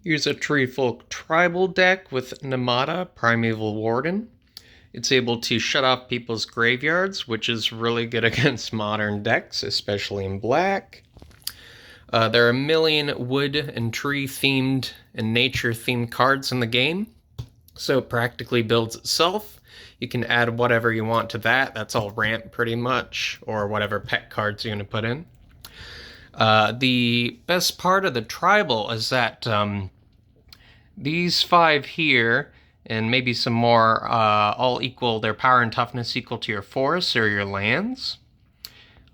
Here's a Treefolk tribal deck with Namada, Primeval Warden. It's able to shut off people's graveyards, which is really good against modern decks, especially in black. There are a million wood and tree themed and nature themed cards in the game, so it practically builds itself. You can add whatever you want to that. That's all ramp pretty much, or whatever pet cards you're going to put in. The best part of the tribal is that these 5 here, and maybe some more, all equal, their power and toughness equal to your forests or your lands.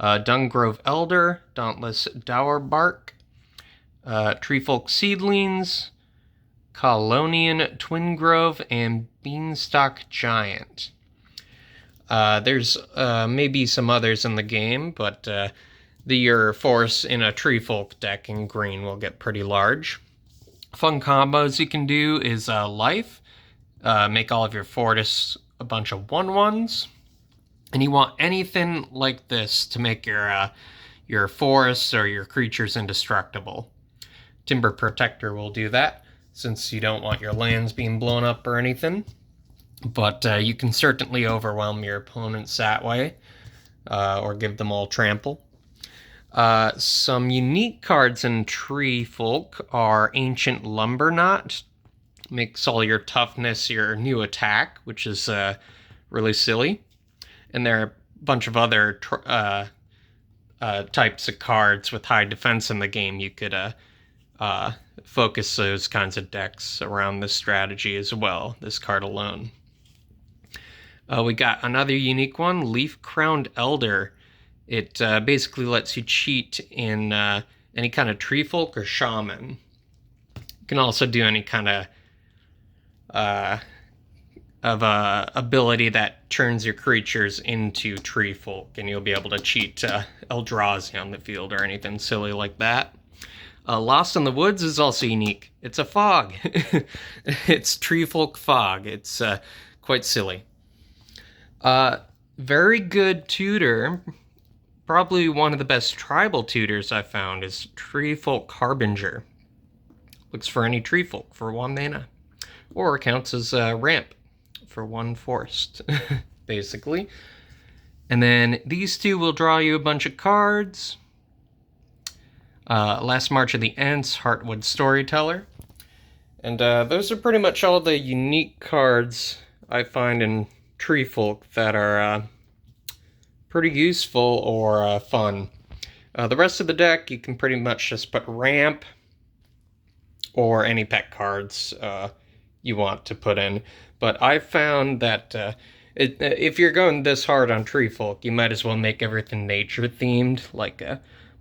Dungrove Elder, Dauntless Dowerbark, Treefolk Seedlings, Colonian Twingrove, and Beanstalk Giant. There's maybe some others in the game, but your forests in a Treefolk deck in green will get pretty large. Fun combos you can do is Life, make all of your forests a bunch of 1/1s, and you want anything like this to make your forests or your creatures indestructible. Timber Protector will do that, since you don't want your lands being blown up or anything. But you can certainly overwhelm your opponents that way, or give them all trample. Some unique cards in Treefolk are Ancient Lumberknot. Makes all your toughness your new attack, which is really silly. And there are a bunch of other types of cards with high defense in the game. You could focus those kinds of decks around this strategy as well, this card alone. We got another unique one, Leaf Crowned Elder. It basically lets you cheat in any kind of Treefolk or Shaman. You can also do any kind of ability that turns your creatures into Treefolk, and you'll be able to cheat Eldrazi on the field or anything silly like that. Lost in the Woods is also unique. It's a fog. It's Treefolk Fog. It's quite silly. Very good tutor. Probably one of the best tribal tutors I've found is Treefolk Harbinger. Looks for any Treefolk for 1 mana. Or counts as a ramp for 1 forest, basically. And then these 2 will draw you a bunch of cards. Last March of the Ents, Heartwood Storyteller. And those are pretty much all the unique cards I find in Treefolk that are pretty useful or fun. The rest of the deck, you can pretty much just put ramp or any pet cards you want to put in. But I found that if you're going this hard on Treefolk, you might as well make everything nature themed, like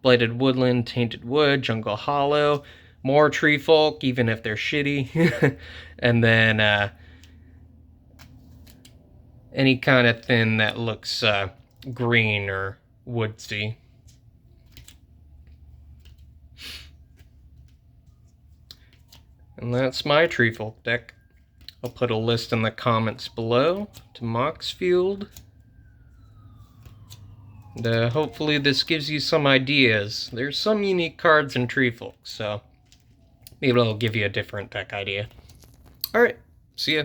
Blighted Woodland, Tainted Wood, Jungle Hollow, more Treefolk, even if they're shitty, and then any kind of thing that looks green or woodsy. And that's my Treefolk deck. I'll put a list in the comments below to Moxfield. And hopefully this gives you some ideas. There's some unique cards in Treefolk, so maybe it'll give you a different deck idea. Alright, see ya.